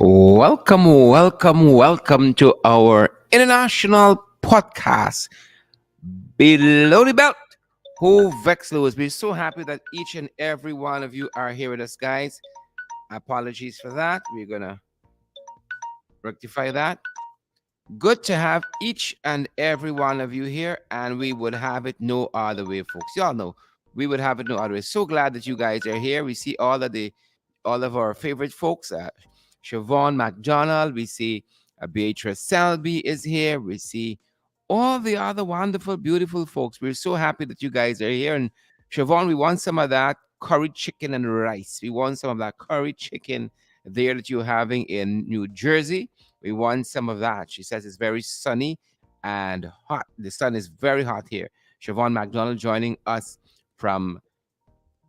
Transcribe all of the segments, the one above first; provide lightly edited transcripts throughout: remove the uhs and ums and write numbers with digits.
Welcome to our international podcast, Below the Belt. Who Vex Lewis? We're so happy that each and every one of you are here with us, guys. Apologies for that. We're gonna rectify that. Good to have each and every one of you here, and we would have it no other way, folks. Y'all know we would have it no other way. So glad that you guys are here. We see all of our favorite folks. Siobhan McDonald. We see Beatrice Selby is here. We see all the other wonderful, beautiful folks. We're so happy that you guys are here. And Siobhan, we want some of that curry chicken and rice. We want some of that curry chicken there that you're having in New Jersey. We want some of that. She says it's very sunny and hot. The sun is very hot here. Siobhan McDonald joining us from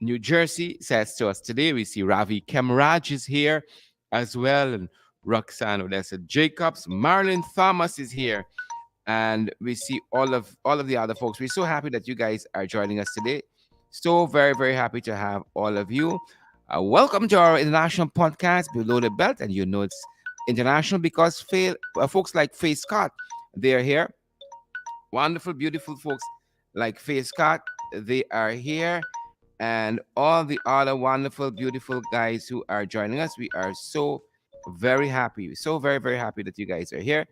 New Jersey says to us today. We see Ravi Kemraj is here as well, and Roxanne Odessa Jacobs. Marilyn Thomas is here, and we see all of the other folks. We're so happy that you guys are joining us today. So very happy to have all of you. Welcome to our international podcast, Below the Belt, and you know it's international because folks like Faye Scott, they're here. Wonderful, beautiful folks like Faye Scott, they are here, and all the other wonderful, beautiful guys who are joining us. We are so very happy, so very happy that you guys are here.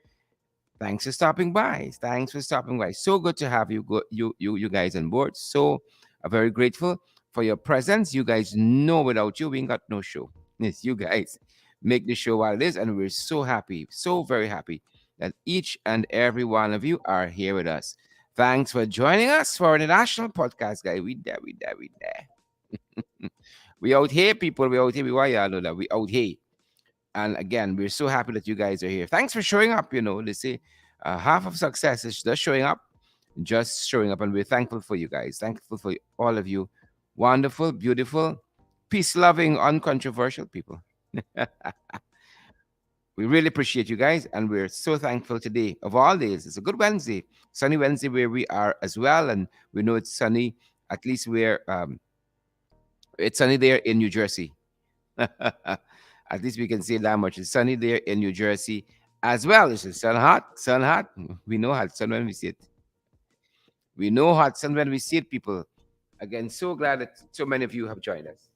Thanks for stopping by. Thanks for stopping by. So good to have you guys on board. So very grateful for your presence. You guys know without you, we ain't got no show. Yes, you guys make the show what it is, and we're so happy, so very happy that each and every one of you are here with us. Thanks for joining us for an international podcast, guys. We there. We out here, people. We out here. We why y'all know that we out here. And again, we're so happy that you guys are here. Thanks for showing up. You know, they say half of success is just showing up, and we're thankful for you guys. Thankful for all of you, wonderful, beautiful, peace-loving, uncontroversial people. We really appreciate you guys, and we're so thankful today of all days. It's a good Wednesday, sunny Wednesday where we are as well, and we know it's sunny. At least where it's sunny there in New Jersey. At least we can say that much. It's sunny there in New Jersey as well. It's sun hot, sun hot. We know hot sun when we see it. We know hot sun when we see it, people. Again, so glad that so many of you have joined us.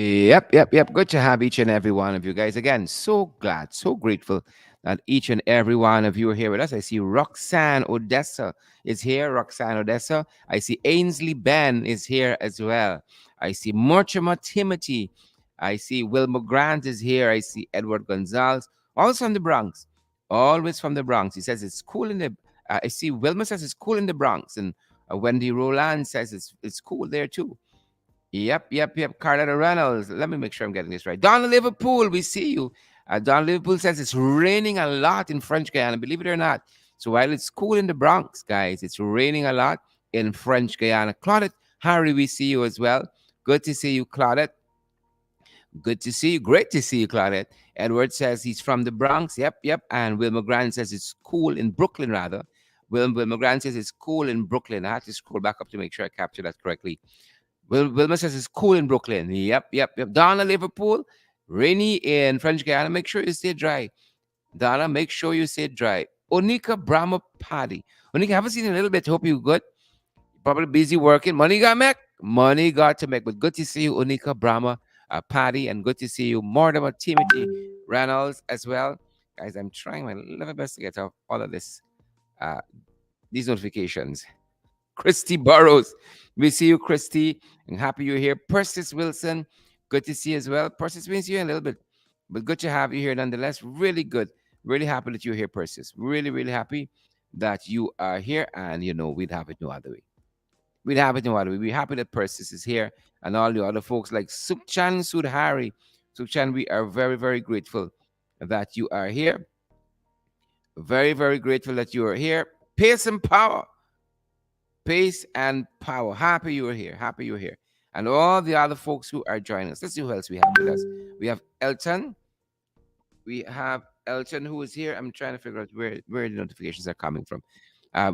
Yep. Good to have each and every one of you guys. Again, so glad, so grateful that each and every one of you are here with us. I see Roxanne Odessa is here. Roxanne Odessa. I see Ainsley Ben is here as well. I see Mortimer Timothy. I see Wilma Grant is here. I see Edward Gonzalez, also from the Bronx. Always from the Bronx. He says it's cool in the. I see Wilma says it's cool in the Bronx, and Wendy Roland says it's cool there too. Yep. Carlotta Reynolds. Let me make sure I'm getting this right. Donna Liverpool, we see you. Donna Liverpool says it's raining a lot in French Guyana, believe it or not. So while it's cool in the Bronx, guys, it's raining a lot in French Guyana. Claudette Harry, we see you as well. Good to see you, Claudette. Good to see you. Great to see you, Claudette. Edward says he's from the Bronx. Yep. And Wilma Grant says it's cool in Brooklyn, rather. Wilma Grant says it's cool in Brooklyn. I have to scroll back up to make sure I capture that correctly. Wilma says it's cool in Brooklyn. Yep. Donna Liverpool, rainy in French Guyana. Make sure you stay dry. Donna, make sure you stay dry. Onika Brahma Paddy. Onika, haven't seen you in a little bit. Hope you good. Probably busy working. Money got make. Money got to make. But good to see you, Onika Brahma Paddy. And good to see you, Mortimer Timothy Reynolds as well. Guys, I'm trying my level best to get off all of this. These notifications. Christy Burrows. We see you, Christy, and happy you're here. Persis Wilson, good to see you as well. Persis, we see you in a little bit, but good to have you here nonetheless. Really good. Really happy that you're here, Persis. Really happy that you are here, and you know, we'd have it no other way. We'd have it no other way. We're happy that Persis is here, and all the other folks like Sukchan Sudhari. Sukchan, we are very grateful that you are here. Very grateful that you are here. Pace and power. Pace and power. Happy you are here. Happy you're here. And all the other folks who are joining us. Let's see who else we have with us. We have Elton. We have Elton who is here. I'm trying to figure out where the notifications are coming from.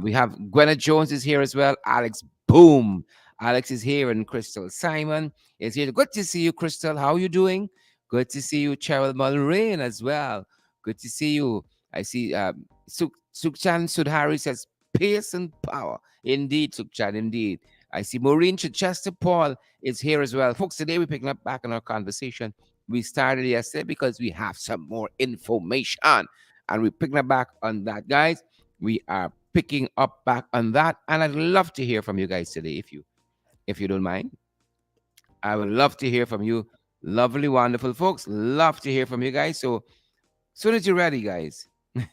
We have Gwyneth Jones is here as well. Alex Boom. Alex is here, and Crystal Simon is here. Good to see you, Crystal. How are you doing? Good to see you, Cheryl Mulrain as well. Good to see you. I see Sukchan Sudhari says pace and power. Indeed, Sukchan, indeed. I see Maureen Chichester Paul is here as well. Folks, today we're picking up back on our conversation. We started yesterday because we have some more information. And we're picking up back on that, guys. We are picking up back on that. And I'd love to hear from you guys today, if you don't mind. I would love to hear from you. Lovely, wonderful folks. Love to hear from you guys. So soon as you're ready, guys,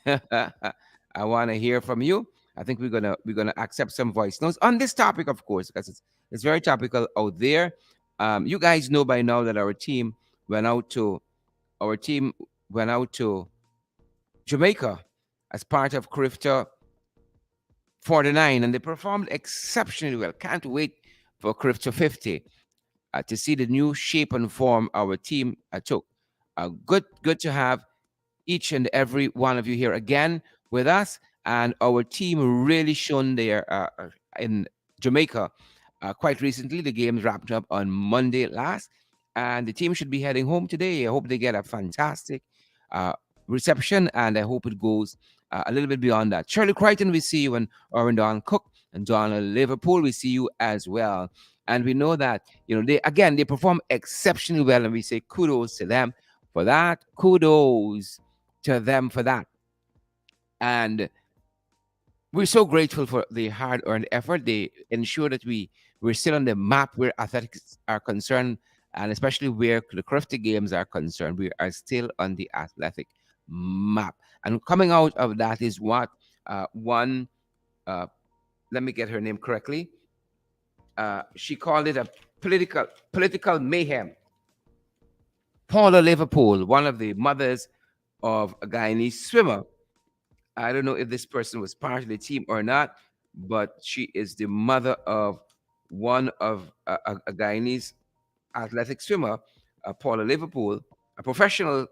I want to hear from you. I think we're gonna accept some voice notes on this topic, of course, because it's very topical out there. You guys know by now that went out to our team went out to Jamaica as part of Crifter 49, and they performed exceptionally well. Can't wait for Crifter 50 to see the new shape and form our team took. Good to have each and every one of you here again with us. And our team really shone there in Jamaica quite recently. The games wrapped up on Monday last, and the team should be heading home today. I hope they get a fantastic uh, reception, and I hope it goes a little bit beyond that. Shirley Crichton, we see you, and Don Cook and Donna Liverpool, we see you as well. And we know that they perform exceptionally well, and we say kudos to them for that. Kudos to them for that. And we're so grateful for the hard-earned effort. They ensure that we're still on the map where athletics are concerned, and especially where the crafty games are concerned. We are still on the athletic map. And coming out of that is what one. Let me get her name correctly. She called it a political mayhem. Paula Liverpool, one of the mothers of a Guyanese swimmer. I don't know if this person was part of the team or not, but she is the mother of one of a Guyanese athletic swimmer, Paula Liverpool, a professional.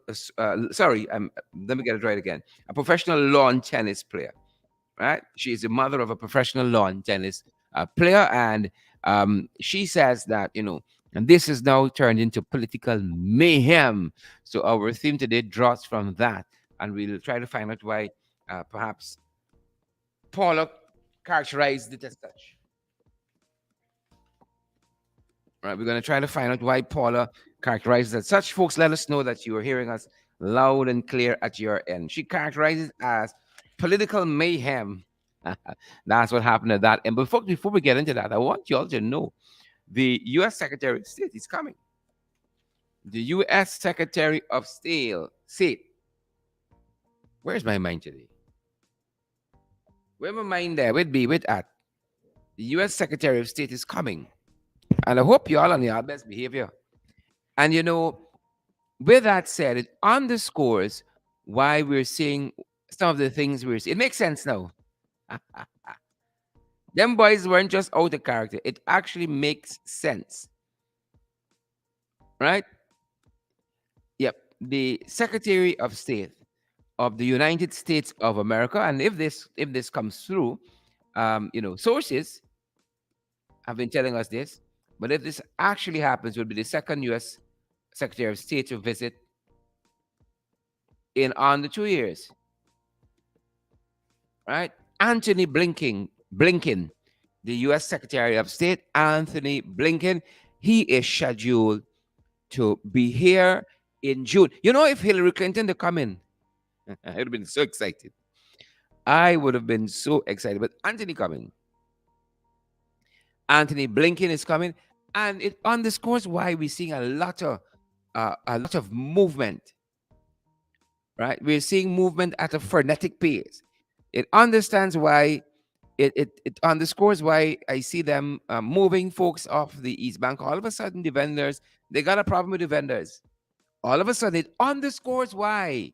Sorry, let me get it right again. A professional lawn tennis player. Right? She is the mother of a professional lawn tennis player, and she says that and this has now turned into political mayhem. So our theme today draws from that, and we'll try to find out why perhaps Paula characterized it as such. Right, we're going to try to find out why Paula characterizes it as such. Folks, let us know that you are hearing us loud and clear at your end. She characterizes it as political mayhem. That's what happened at that. And before we get into that, I want you all to know the U.S. Secretary of State is coming. The U.S. Secretary of State. Where's my mind today? Where my mind there? With be with at. The U.S. Secretary of State is coming. And I hope you all on your best behavior. And with that said, it underscores why we're seeing some of the things we're seeing. It makes sense now. Them boys weren't just out of character. It actually makes sense. Right? Yep. The Secretary of State of the United States of America, and if this comes through, sources have been telling us this, but if this actually happens, will be the second U.S. Secretary of State to visit in under 2 years. Right? Anthony Blinken, the U.S. Secretary of State, Anthony Blinken, he is scheduled to be here in June. If Hillary Clinton to come in, I would have been so excited. I would have been so excited. But Anthony coming. Anthony Blinken is coming, and it underscores why we're seeing a lot of movement. Right? We're seeing movement at a frenetic pace. It understands why. It underscores why I see them moving folks off the East Bank. All of a sudden, the vendors, they got a problem with the vendors. All of a sudden, it underscores why.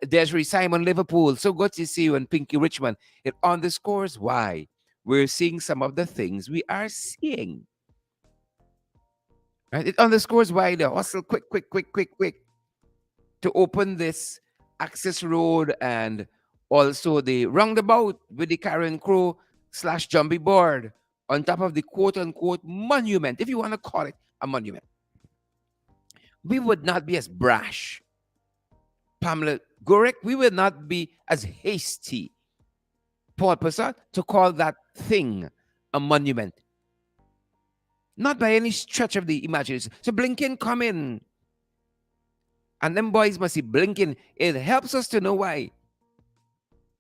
Desiree Simon Liverpool, so good to see you, and Pinky Richmond. It underscores why we're seeing some of the things we are seeing. Right? It underscores why the hustle quick to open this access road and Also, the roundabout with the Karen Crow slash jumpy board on top of the quote unquote monument, if you want to call it a monument. We would not be as brash, Pamela Gurek, we will not be as hasty, Paul Passat, to call that thing a monument. Not by any stretch of the imagination. So Blinken come in, and them boys must be blinking. It helps us to know why.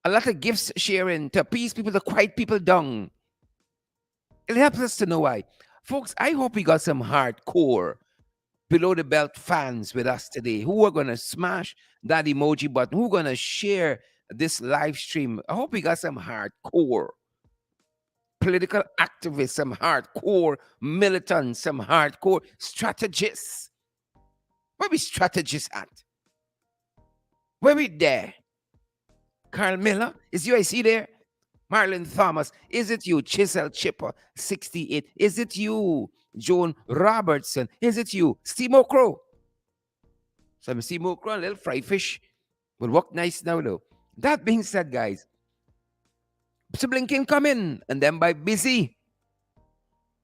A lot of gifts sharing to appease people, to quiet people down. It helps us to know why. Folks, I hope we got some hardcore below the belt fans with us today who are going to smash that emoji button, who are going to share this live stream. I hope we got some hardcore political activists, some hardcore militants, some hardcore strategists. Where we strategists at? Where we there? Carl Miller, is you I see there? Marlon Thomas, is it you? Chisel Chipper, 68. Is it you? Joan Robertson, is it you? Steve Crow. Some Steve Crow, a little fry fish. Will work nice now though. That being said, guys, so Blinken come in and them by busy.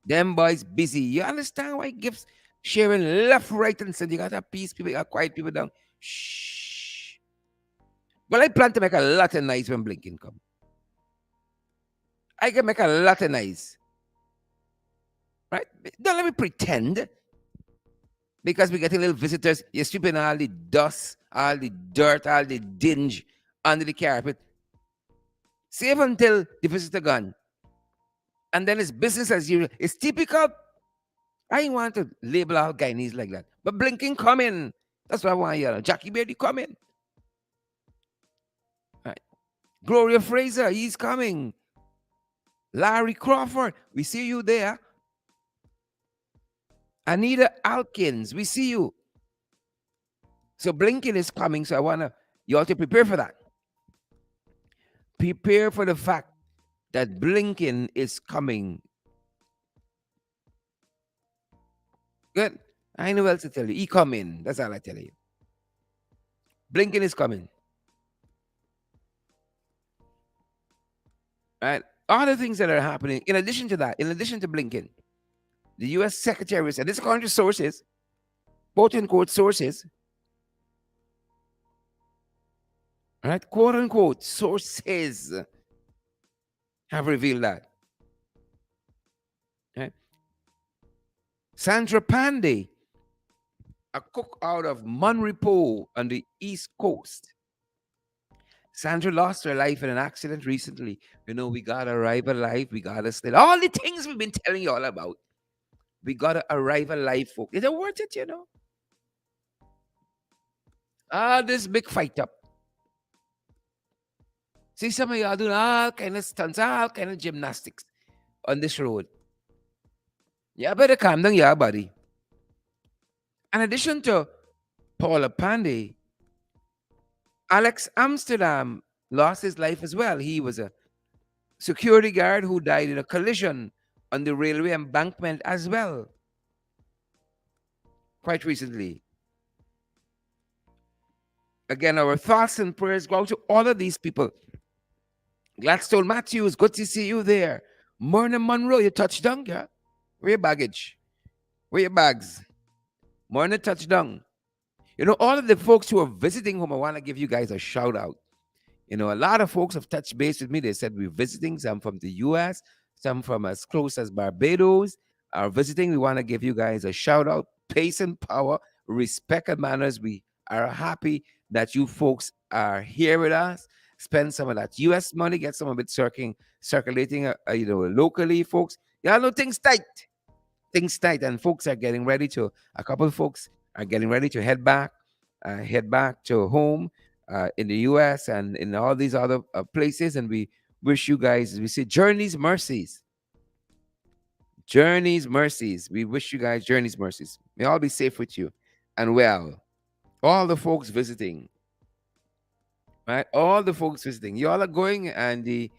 Them boys busy. You understand why gifts sharing left, right, and center? You got to peace people, you got quiet people down. Shh. Well, I plan to make a lot of noise when Blinken come. I can make a lot of noise. Right? Don't let me pretend. Because we get little visitors, you're sweeping all the dust, all the dirt, all the dinge under the carpet. Save until the visitor gone. And then it's business as usual. It's typical. I ain't want to label our Guyanese like that. But Blinken coming. That's what I want to hear. Jackie Beardy coming. Right. Gloria Fraser, he's coming. Larry Crawford, we see you there. Anita Alkins, we see you. So Blinken is coming, so I want you all to prepare for that. Prepare for the fact that Blinken is coming. Good. I know what else to tell you. He coming. That's all I tell you. Blinken is coming. Right? Other things that are happening, in addition to that, in addition to Blinken, the U.S. Secretary said, this is according to sources, quote unquote sources, right? Quote unquote sources have revealed that. Right? Sandra Pandey, a cook out of Monrepo on the East Coast. Sandra lost her life in an accident recently. You know, we got to arrive alive. We got to stay. All the things we've been telling you all about. We got to arrive alive, folks. Is it worth it, you know? This big fight up. See, some of y'all doing all kind of stunts, all kind of gymnastics on this road. Yeah, better calm down, yeah, buddy. In addition to Paula Pandey, Alex Amsterdam lost his life as well. He was a security guard who died in a collision on the railway embankment as well. Quite recently. Again, our thoughts and prayers go out to all of these people. Gladstone Matthews, good to see you there. Myrna Monroe, you touched down, yeah? Where your baggage? Where your bags? Myrna touched down. You know, all of the folks who are visiting home, I want to give you guys a shout out. You know, a lot of folks have touched base with me. They said we're visiting, some from the US, some from as close as Barbados are visiting. We want to give you guys a shout out. Pace and power, respect and manners. We are happy that you folks are here with us. Spend some of that US money, get some of it circulating, locally, folks. Y'all know things tight. Things tight, and folks are getting ready to, a couple of folks are getting ready to head back to home in the US and in all these other places. And we wish you guys, we say, journeys, mercies. Journeys, mercies. We wish you guys journeys, mercies. May all be safe with you and well. All the folks visiting, right? All the folks visiting. You all are going, and the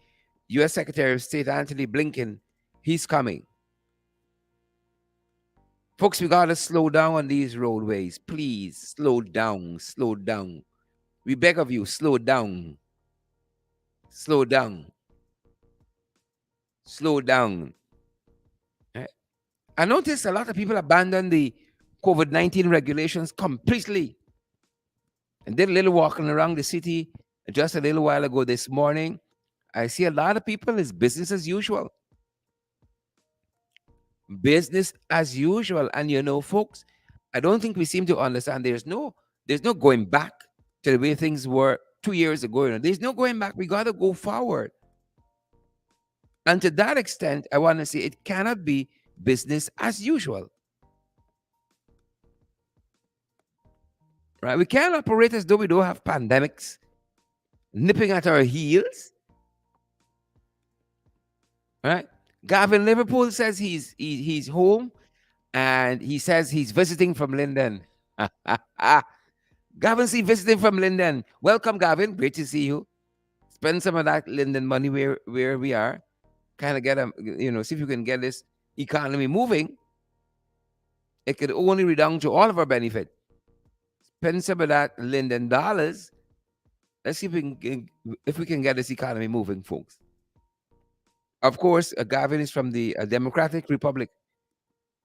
U.S. Secretary of State, Antony Blinken, he's coming. Folks, we got to slow down on these roadways. Please, slow down, slow down. We beg of you, slow down. Slow down. Slow down. Right? I noticed a lot of people abandon the COVID-19 regulations completely and did a little walking around the city just a little while ago this morning. I see a lot of people is business as usual. Business as usual. And folks, I don't think we seem to understand there's no going back to the way things were 2 years ago. There's no going back. We gotta go forward. And to that extent, I want to say it cannot be business as usual. Right? We can't operate as though we don't have pandemics nipping at our heels. Right? Gavin Liverpool says he's home and he says he's visiting from Linden. Gavin see visiting from Linden. Welcome, Gavin. Great to see you. Spend some of that Linden money where we are. Kind of get see if you can get this economy moving. It could only redound to all of our benefit. Spend some of that Linden dollars. Let's see if we can get this economy moving, folks. Of course, Gavin is from the Democratic Republic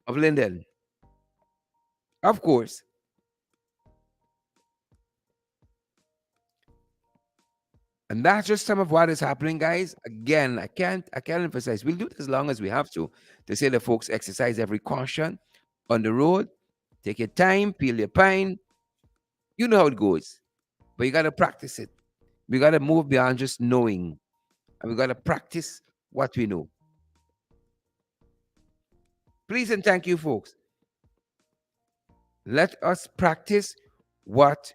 of Linden. Of course. And that's just some of what is happening, guys. Again, I can't emphasize. We'll do it as long as we have to say the folks exercise every caution on the road. Take your time, peel your pine. You know how it goes. But you gotta practice it. We gotta move beyond just knowing. And we gotta practice what we know. Please and thank you, folks. Let us practice what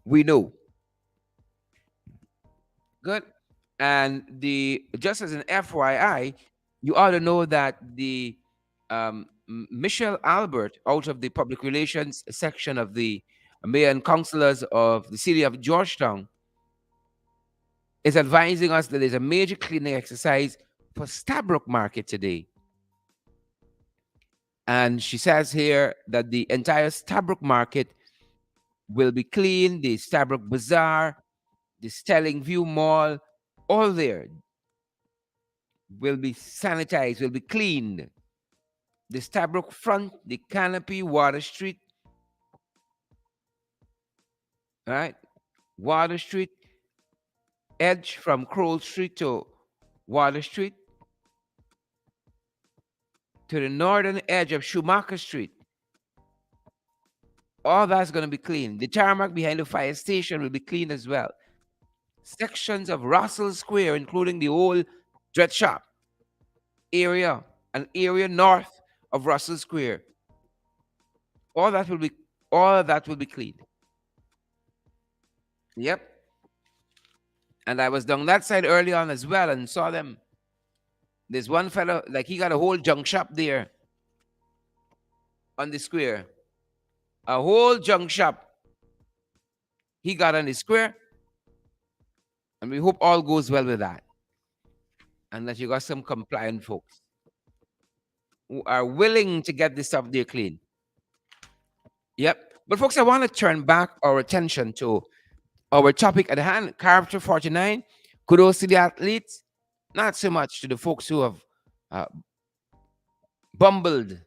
we know. Good. And just as an FYI, you ought to know that the Michelle Albert, out of the public relations section of the mayor and councillors of the city of Georgetown, is advising us that there's a major cleaning exercise for Stabroek Market today. And she says here that the entire Stabroek Market will be cleaned, the Stabroek Bazaar, the Stelling View Mall, all there will be sanitized, will be cleaned. The Stabroek front, the canopy, Water Street, right? Water Street, edge from Kroll Street to Water Street, to the northern edge of Schumacher Street. All that's going to be clean. The tarmac behind the fire station will be clean as well. Sections of Russell Square, including the old dread shop area, an area north of Russell Square. All that will be cleaned. Yep. And I was down that side early on as well and saw them. There's one fellow, like he got a whole junk shop there on the square. A whole junk shop he got on the square. And we hope all goes well with that. And that you got some compliant folks who are willing to get this stuff there clean. Yep. But folks, I want to turn back our attention to our topic at hand, Character 49. Kudos to the athletes, not so much to the folks who have bumbled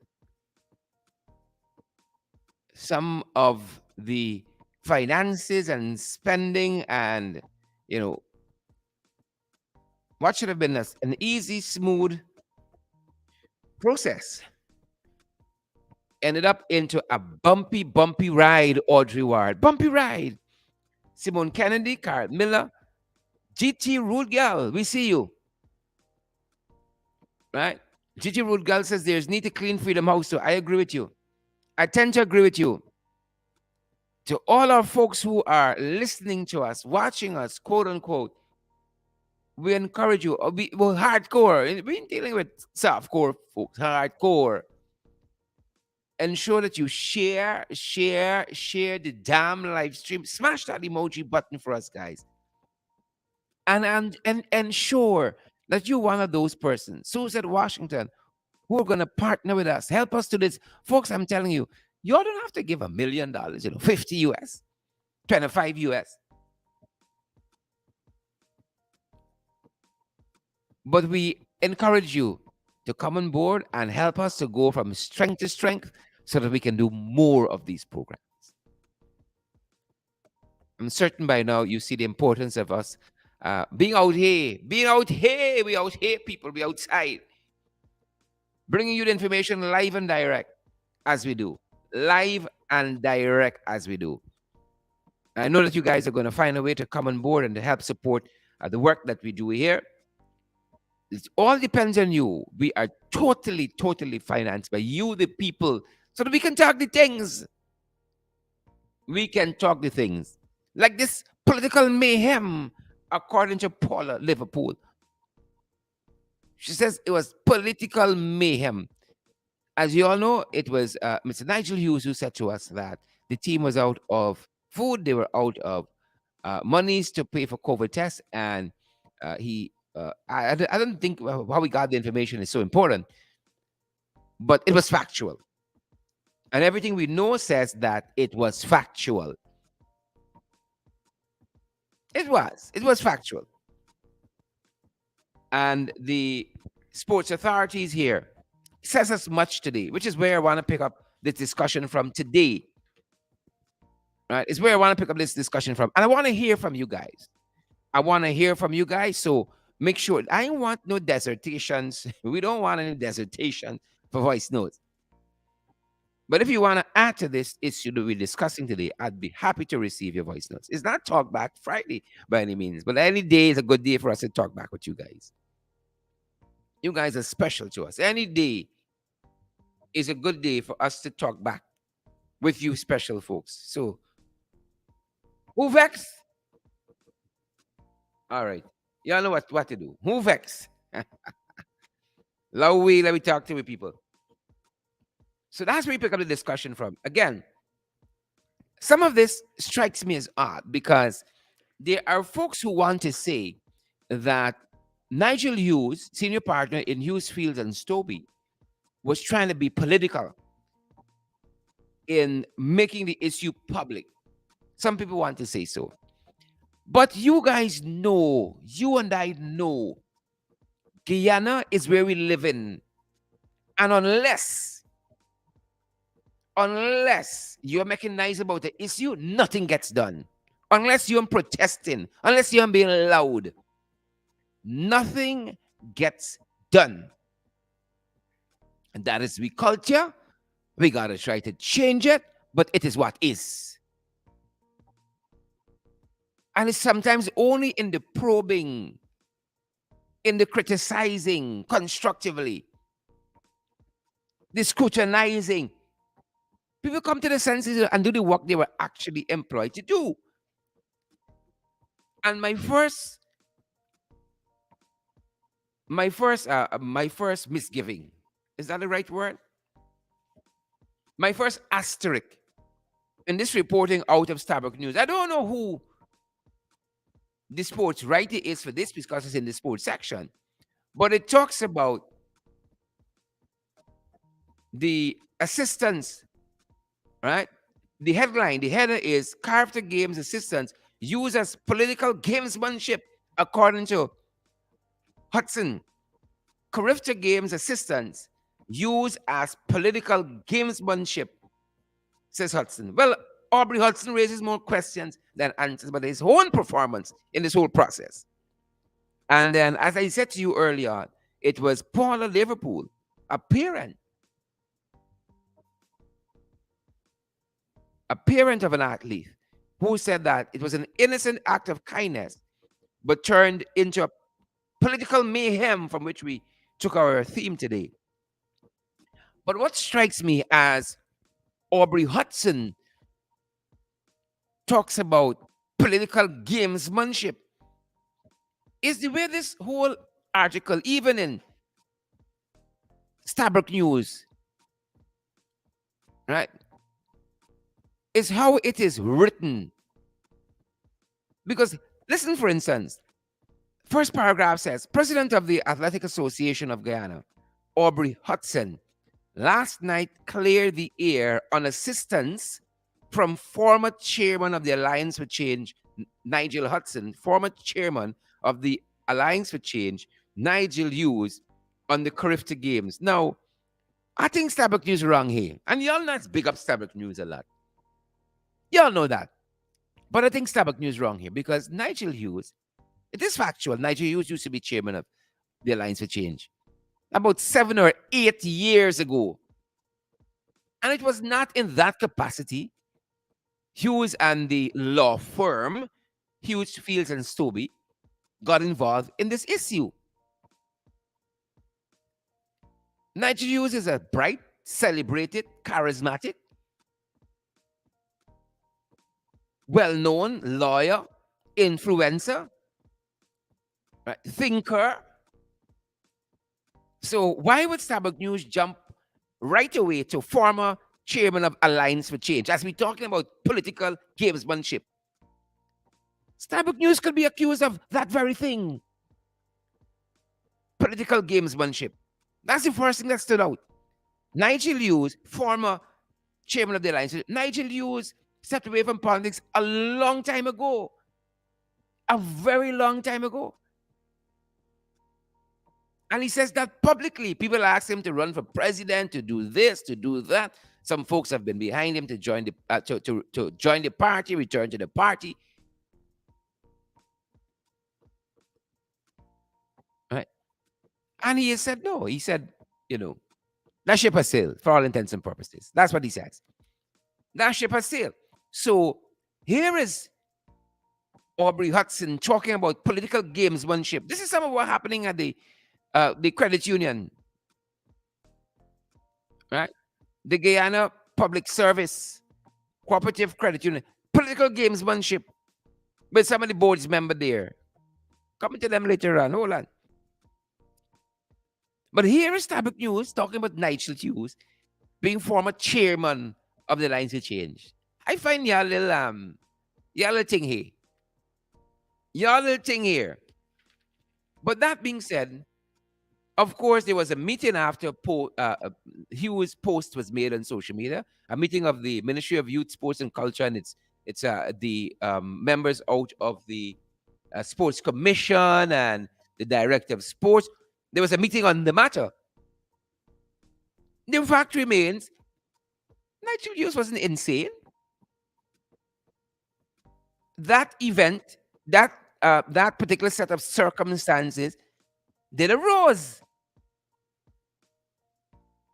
some of the finances and spending, and what should have been an easy, smooth process ended up into a bumpy ride. Audrey Ward, bumpy ride. Simone Kennedy, Carl Miller, GT Rude Girl, we see you. Right? GT Rude Girl says there's need to clean Freedom House. So I agree with you. I tend to agree with you. To all our folks who are listening to us, watching us, quote unquote, we encourage you. We're hardcore. We're dealing with softcore folks, hardcore. Ensure that you share the damn live stream. Smash that emoji button for us, guys. And ensure that you're one of those persons, Susan Washington, who are going to partner with us. Help us to this. Folks, I'm telling you, you don't have to give $1 million, 50 US, 25 US. But we encourage you to come on board and help us to go from strength to strength so that we can do more of these programs. I'm certain by now you see the importance of us being out here, we out here, people, we outside, bringing you the information live and direct as we do. Live and direct as we do. I know that you guys are going to find a way to come on board and to help support the work that we do here. It all depends on you. We are totally, totally financed by you, the people, so that we can talk the things. We can talk the things. Like this political mayhem, according to Paula Liverpool. She says it was political mayhem. As you all know, it was Mr. Nigel Hughes who said to us that the team was out of food, they were out of monies to pay for COVID tests, and I don't think how we got the information is so important, but it was factual. And everything we know says that it was factual. It was factual. And the sports authorities here says as much today, which is where I want to pick up this discussion from today. Right? It's where I want to pick up this discussion from. And I want to hear from you guys. I want to hear from you guys. So make sure I don't want no dissertations. We don't want any dissertation for voice notes. But if you want to add to this issue that we're discussing today, I'd be happy to receive your voice notes. It's not Talk Back Friday by any means, but any day is a good day for us to talk back with you guys. You guys are special to us. Any day is a good day for us to talk back with you special folks. So, who vex? All right. Y'all know what to do. Who vex? Let me talk to you people. So that's where we pick up the discussion from. Again, some of this strikes me as odd because there are folks who want to say that Nigel Hughes, senior partner in Hughes Fields and Stobie, was trying to be political in making the issue public. Some people want to say so. But you guys know, you and I know, Guyana is where we live in. And unless you're making noise about the issue, nothing gets done. Unless you're protesting, unless you're being loud, nothing gets done. And that is we culture. We got to try to change it, but it is what is. And it's sometimes only in the probing, in the criticizing constructively, the scrutinizing, people come to the senses and do the work they were actually employed to do. And my first misgiving, is that the right word? My first asterisk in this reporting out of Stabroek News. I don't know who the sports writer is for this because it's in the sports section, but it talks about the assistants, right? The headline, the header is Character Games assistants used as political gamesmanship, according to Hudson. Character Games assistants used as political gamesmanship, says Hudson. Well, Aubrey Hudson raises more questions than answers about his own performance in this whole process. And then, as I said to you earlier, it was Paula Liverpool, a parent of an athlete, who said that it was an innocent act of kindness, but turned into a political mayhem from which we took our theme today. But what strikes me as Aubrey Hudson talks about political gamesmanship is the way this whole article, even in Stabroek News, right, is how it is written. Because listen, for instance, first paragraph says, President of the Athletic Association of Guyana, Aubrey Hudson, last night cleared the air on assistance from former chairman of the Alliance for Change, Nigel Hudson, former chairman of the Alliance for Change, Nigel Hughes on the Carifta Games. Now, I think Stabroek News wrong here. And y'all not big up Stabroek News a lot. Y'all know that. But I think Stabroek News wrong here because Nigel Hughes, it is factual. Nigel Hughes used to be chairman of the Alliance for Change about 7 or 8 years ago. And it was not in that capacity. Hughes and the law firm, Hughes, Fields, and Stobie, got involved in this issue. Nigel Hughes is a bright, celebrated, charismatic, well-known lawyer, influencer, right, thinker. So why would Stabroek News jump right away to former chairman of Alliance for Change as we're talking about political gamesmanship? Stabroek News could be accused of that very thing. Political gamesmanship. That's the first thing that stood out. Nigel Hughes, former chairman of the Alliance. Nigel Hughes stepped away from politics a long time ago. A very long time ago. And he says that publicly. People ask him to run for president, to do this, to do that. Some folks have been behind him to join the to join the party, return to the party. Right? And he has said no. He said, that ship has sailed for all intents and purposes. That's what he says. That ship has sailed. So here is Aubrey Hudson talking about political gamesmanship. This is some of what happening at the credit union, right? The Guyana Public Service Cooperative Credit Union. Political gamesmanship with some of the board's member there. Coming to them later on. Hold on. But here is Stabroek News talking about Nigel Hughes being former chairman of the Alliance for Change. I find y'all little thing here. Y'all little thing here. But that being said, of course, there was a meeting after Hughes' post was made on social media, a meeting of the Ministry of Youth, Sports and Culture, and it's the members out of the Sports Commission and the Director of Sports. There was a meeting on the matter. The fact remains, Nigel Hughes wasn't insane. That event, that particular set of circumstances did arose.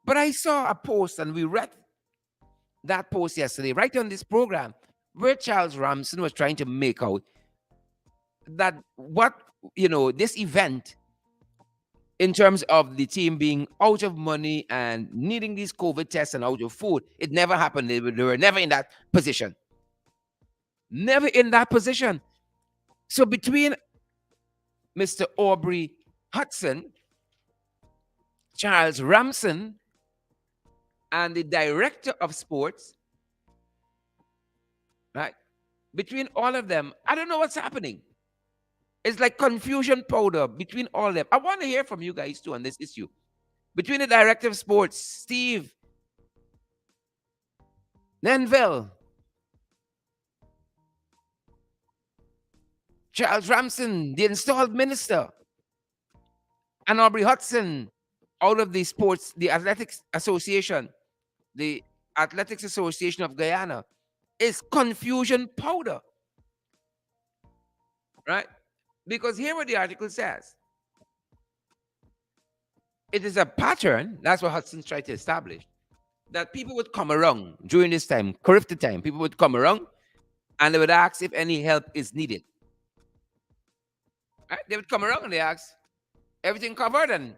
But I saw a post, and we read that post yesterday, right on this program, where Charles Ramson was trying to make out that this event, in terms of the team being out of money and needing these COVID tests and out of food, it never happened. They were never in that position. Never in that position. So between Mr. Aubrey Hudson, Charles Ramson, and the Director of Sports, right? Between all of them, I don't know what's happening. It's like confusion powder between all of them. I want to hear from you guys too on this issue. Between the Director of Sports, Steve Nenville, Charles Ramson, the installed minister, and Aubrey Hudson, out of the sports, the Athletics Association, the Athletics Association of Guyana, is confusion powder. Right? Because here what the article says. It is a pattern, that's what Hudson's tried to establish, that people would come around during this time, Carifta time, people would come around and they would ask if any help is needed. Right? They would come around and they ask, everything covered, and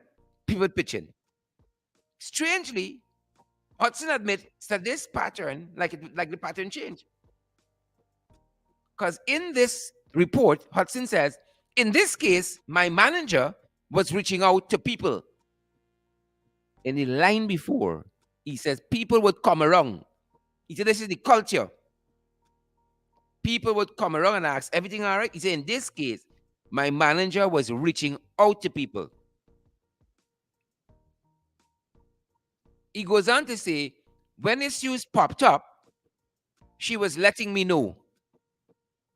people would pitch in. Strangely, Hudson admits that this pattern, like the pattern changed. Because in this report, Hudson says, in this case, my manager was reaching out to people. In the line before, he says people would come around. He said, this is the culture. People would come around and ask, everything all right? He said, in this case, my manager was reaching out to people. He goes on to say, when issues popped up, she was letting me know.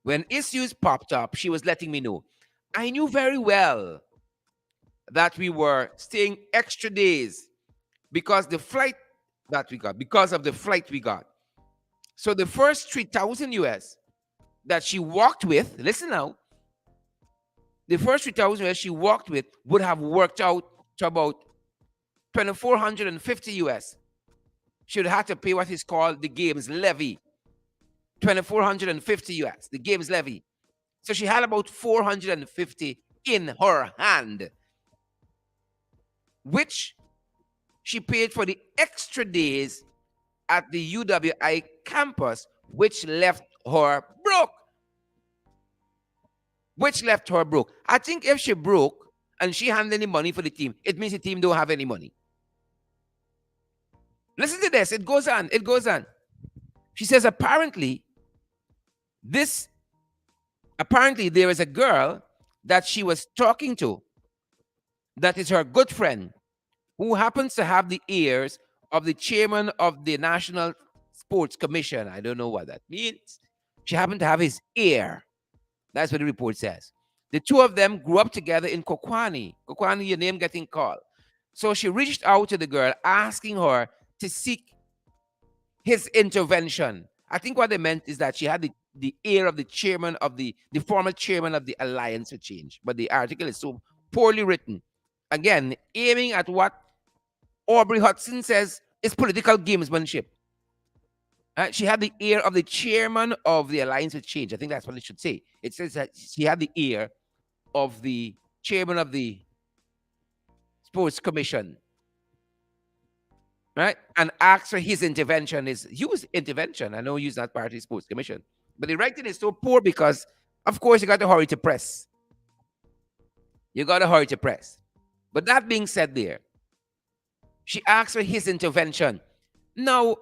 When issues popped up, she was letting me know. I knew very well that we were staying extra days because the flight that we got, because of the flight we got. So the first 3,000 US that she walked with, listen now, the first 3,000 US she walked with would have worked out to about 2,450 US. She would have to pay what is called the games levy, 2,450 US, the games levy. So she had about 450 in her hand, which she paid for the extra days at the UWI campus, which left her broke. Which left her broke. I think if she broke and she had any money for the team, it means the team don't have any money. Listen to this. It goes on. It goes on. She says apparently there is a girl that she was talking to that is her good friend who happens to have the ears of the chairman of the National Sports Commission. I don't know what that means. She happened to have his ear. That's what the report says. The two of them grew up together in Kokwani. Kokwani, your name getting called. So she reached out to the girl, asking her to seek his intervention. I think what they meant is that she had the ear of the chairman of the former chairman of the Alliance for Change. But the article is so poorly written. Again, aiming at what Aubrey Hudson says is political gamesmanship. She had the ear of the chairman of the Alliance for Change. I think that's what it should say. It says that she had the ear of the chairman of the Sports Commission, right? And asked for his intervention. Is use intervention. I know use that part of the Sports Commission, but the writing is so poor because, of course, you got to hurry to press. You got to hurry to press. But that being said, there, she asked for his intervention. Now,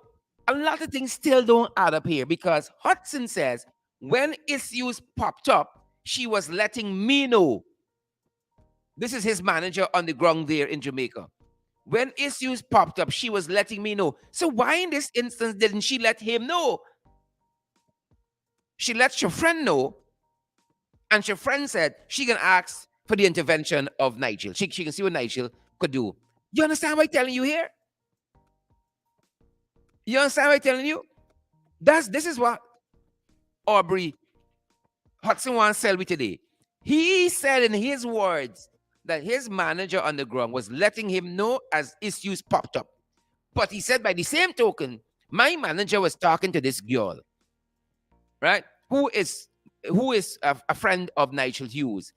a lot of things still don't add up here because Hudson says when issues popped up, she was letting me know. This is his manager on the ground there in Jamaica. When issues popped up, she was letting me know. So why in this instance didn't she let him know? She let your friend know, and your friend said she can ask for the intervention of Nigel. She can see what Nigel could do. You understand what I'm telling you here? You understand what I'm telling you? This is what Aubrey Hudson wants to tell me today. He said in his words that his manager on the ground was letting him know as issues popped up. But he said by the same token, my manager was talking to this girl, right? Who is a friend of Nigel Hughes,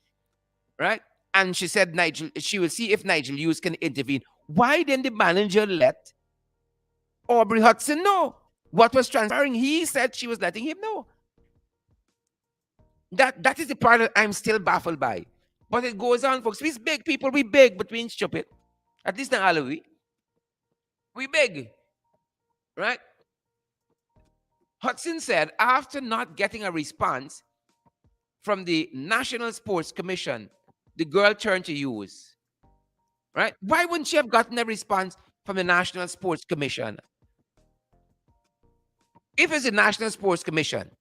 right? And she said she will see if Nigel Hughes can intervene. Why didn't the manager let Aubrey Hudson know what was transpiring? He said she was letting him know. That is the part that I'm still baffled by. But it goes on, folks. We're big people. We big, but we ain't stupid. At least not all of we big, right? Hudson said after not getting a response from the National Sports Commission, the girl turned to Hughes, right? Why wouldn't she have gotten a response from the National Sports Commission? If it's the National Sports Commission,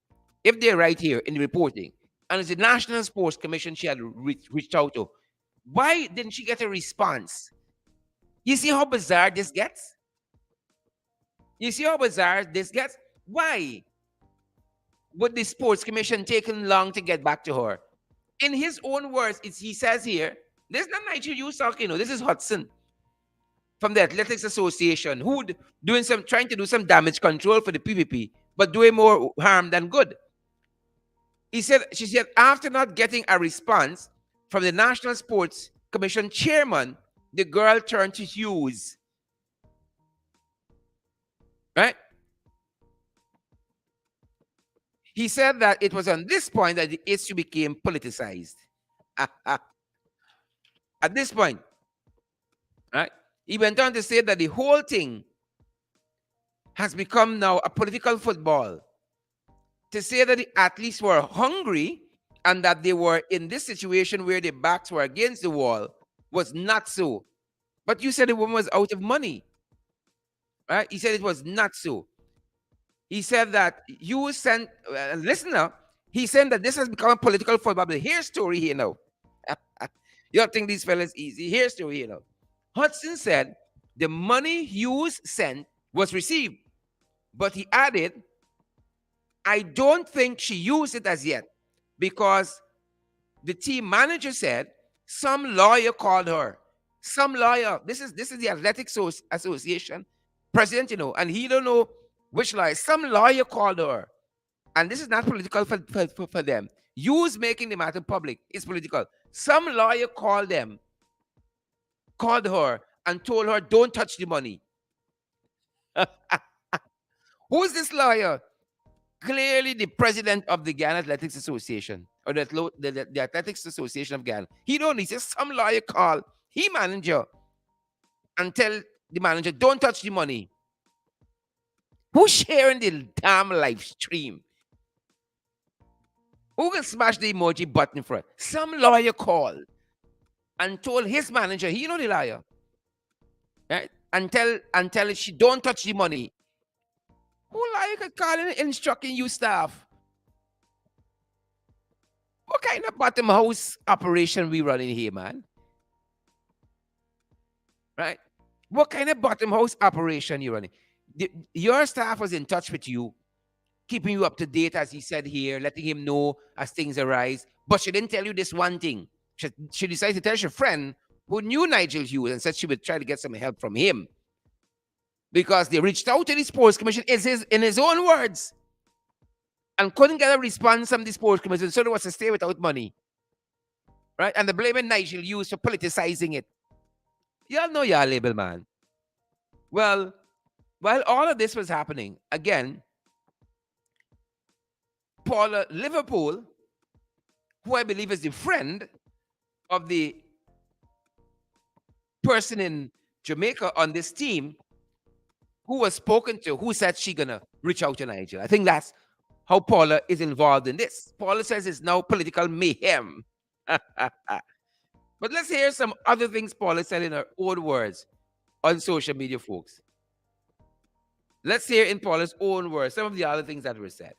if they're right here in the reporting, and it's the National Sports Commission she had reached out to, why didn't she get a response? You see how bizarre this gets? You see how bizarre this gets? Why would the Sports Commission taken long to get back to her? In his own words, he says here, this is not Nigel Hughes talking, this is Hudson from the Athletics Association, who trying to do some damage control for the PPP, but doing more harm than good. She said, after not getting a response from the National Sports Commission chairman, the girl turned to Hughes. Right? He said that it was on this point that the issue became politicized. At this point, right? He went on to say that the whole thing has become now a political football. To say that the athletes were hungry and that they were in this situation where their backs were against the wall was not so. But you said the woman was out of money. Right? He said it was not so. He said that you sent, listen now, he said that this has become a political football. But here's story here now. You think these fellas easy? Here's the way, Hudson said the money Hughes sent was received, but he added, I don't think she used it as yet because the team manager said some lawyer called her. Some lawyer. This is the Association president, and he don't know which lawyer. Some lawyer called her. And this is not political for them. Use making the matter public is political. Some lawyer called her and told her, don't touch the money. Who is this lawyer? Clearly the president of the Ghana Athletics Association or the Athletics Association of Ghana. He says some lawyer called he manager and tell the manager, don't touch the money. Who's sharing the damn live stream? Who can smash the emoji button for it? Some lawyer called and told his manager, he know the liar. Right? And tell it she don't touch the money. Who liar could call in instructing you staff? What kind of bottom house operation we running here, man? Right? What kind of bottom house operation you running? Your staff was in touch with you, keeping you up to date, as he said here, letting him know as things arise. But she didn't tell you this one thing. She decided to tell her friend who knew Nigel Hughes and said she would try to get some help from him. Because they reached out to the sports commission in his own words and couldn't get a response from the sports commission, so there was to stay without money. Right? And they're blaming Nigel Hughes for politicizing it. Y'all know y'all label, man. Well, while all of this was happening, again, Paula Liverpool, who I believe is the friend of the person in Jamaica on this team, who was spoken to, who said she gonna reach out to Nigel. I think that's how Paula is involved in this. Paula says it's now political mayhem. But let's hear some other things Paula said in her own words on social media, folks. Let's hear in Paula's own words some of the other things that were said.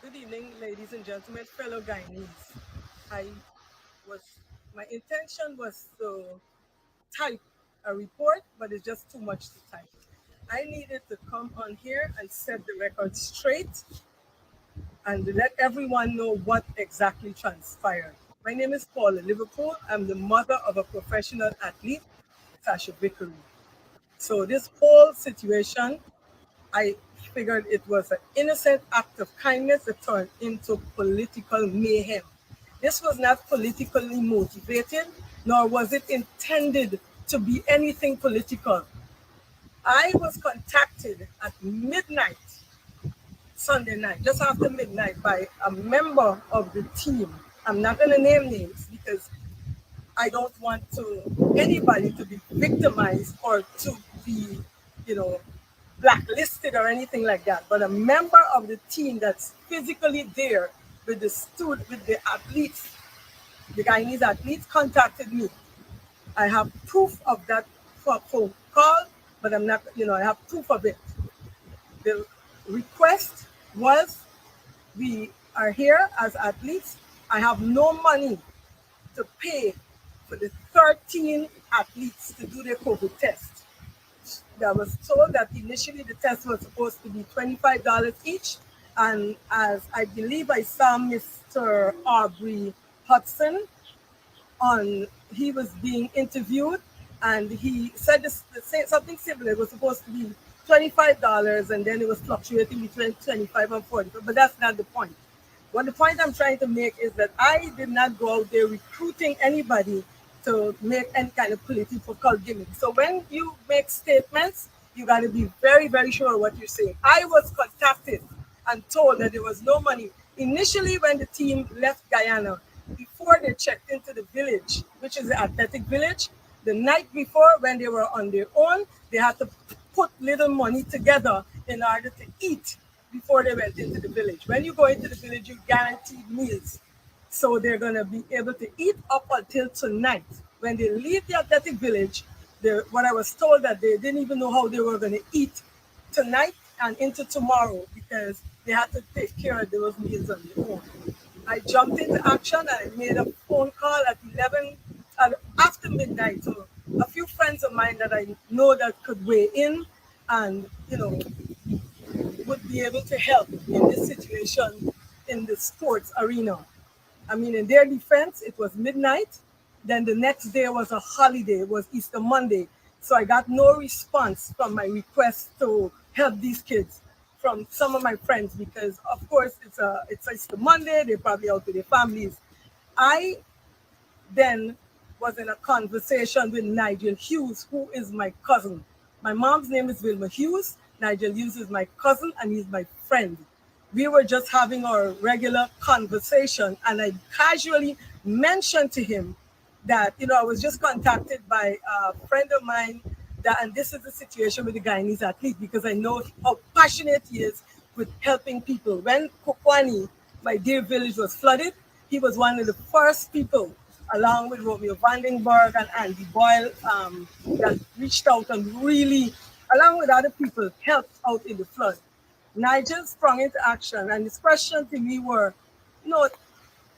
Good evening, ladies and gentlemen, fellow Guyanese. My intention was to type a report, but it's just too much to type. I needed to come on here and set the record straight and let everyone know what exactly transpired. My name is Paula Liverpool. I'm the mother of a professional athlete, Tasha Vickery. So this whole situation, I figured it was an innocent act of kindness that turned into political mayhem. This was not politically motivated, nor was it intended to be anything political. I was contacted at midnight, Sunday night, just after midnight, by a member of the team. I'm not going to name names because I don't want anybody to be victimized or to be, blacklisted or anything like that. But a member of the team that's physically there with the athletes, the Guyanese athletes, contacted me. I have proof of that phone call, but I'm not, I have proof of it. The request was, we are here as athletes. I have no money to pay for the 13 athletes to do their COVID test. I was told that initially the test was supposed to be $25 each. And as I believe I saw Mr. Aubrey Hudson he was being interviewed, and he said something similar. It was supposed to be $25, and then it was fluctuating between 25 and 40. But that's not the point. What the point I'm trying to make is that I did not go out there recruiting anybody to make any kind of political gimmick. So when you make statements, you got to be very, very sure of what you're saying. I was contacted and told that there was no money. Initially, when the team left Guyana, before they checked into the village, which is the athletic village, the night before, when they were on their own, they had to put little money together in order to eat before they went into the village. When you go into the village, you're guaranteed meals. So they're going to be able to eat up until tonight. When they leave the athletic village, what I was told that they didn't even know how they were going to eat tonight and into tomorrow because they had to take care of those meals on their own. I jumped into action and I made a phone call at 11, after midnight, to a few friends of mine that I know that could weigh in and, would be able to help in this situation in the sports arena. I mean, in their defense, it was midnight. Then the next day was a holiday, it was Easter Monday. So I got no response from my request to help these kids from some of my friends because, of course, it's Easter Monday. They're probably out with their families. I then was in a conversation with Nigel Hughes, who is my cousin. My mom's name is Wilma Hughes. Nigel Hughes is my cousin and he's my friend. We were just having our regular conversation and I casually mentioned to him that, I was just contacted by a friend of mine that, and this is the situation with the Guyanese athlete because I know how passionate he is with helping people. When Kokwani, my dear village, was flooded, he was one of the first people, along with Romeo Vandenberg and Andy Boyle, that reached out and really, along with other people, helped out in the flood. Nigel sprung into action, and his question to me were, no,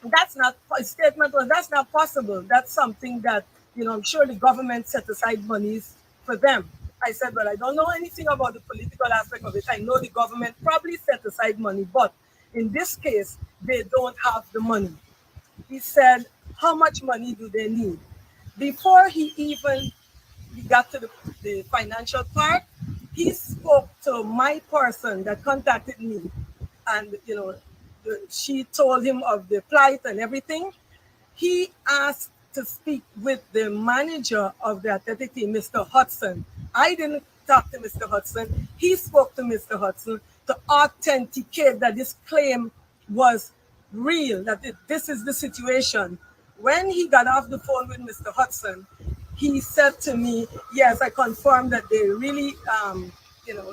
that's not, his statement was, that's not possible. That's something that, I'm sure the government set aside monies for them. I said, well, I don't know anything about the political aspect of it. I know the government probably set aside money, but in this case, they don't have the money. He said, how much money do they need? Before he even got to the financial part, he spoke to my person that contacted me. And, she told him of the plight and everything. He asked to speak with the manager of the athletic team, Mr. Hudson. I didn't talk to Mr. Hudson. He spoke to Mr. Hudson to authenticate that this claim was real, that this is the situation. When he got off the phone with Mr. Hudson, he said to me, yes, I confirmed that they really,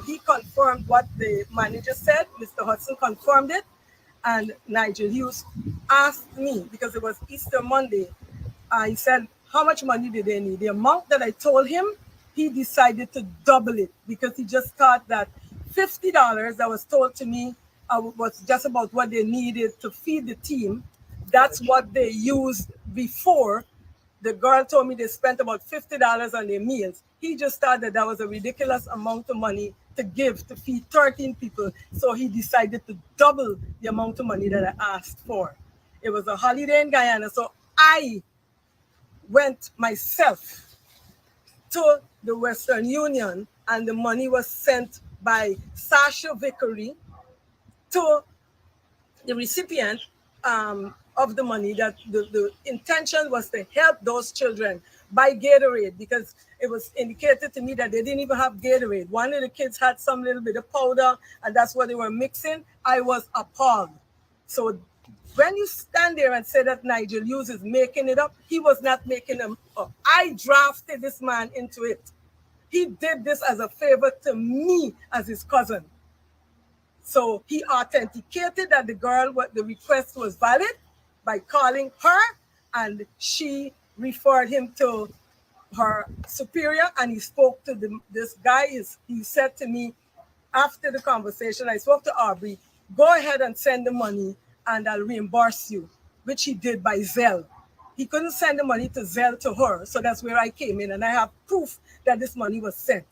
he confirmed what the manager said. Mr. Hudson confirmed it. And Nigel Hughes asked me, because it was Easter Monday, he said, how much money did they need? The amount that I told him, he decided to double it because he just thought that $50 that was told to me was just about what they needed to feed the team. That's what they used before. The girl told me they spent about $50 on their meals. He just thought that that was a ridiculous amount of money to give to feed 13 people. So he decided to double the amount of money that I asked for. It was a holiday in Guyana. So I went myself to the Western Union and the money was sent by Sasha Vickery to the recipient of the money. That the intention was to help those children buy Gatorade because it was indicated to me that they didn't even have Gatorade. One of the kids had some little bit of powder and that's what they were mixing. I was appalled. So when you stand there and say that Nigel Hughes is making it up, he was not making them up. I drafted this man into it. He did this as a favor to me as his cousin. So he authenticated that the request was valid by calling her, and she referred him to her superior, and he spoke to this guy. He said to me after the conversation, I spoke to Aubrey, go ahead and send the money and I'll reimburse you, which he did by Zelle. He couldn't send the money to Zelle to her, so that's where I came in, and I have proof that this money was sent.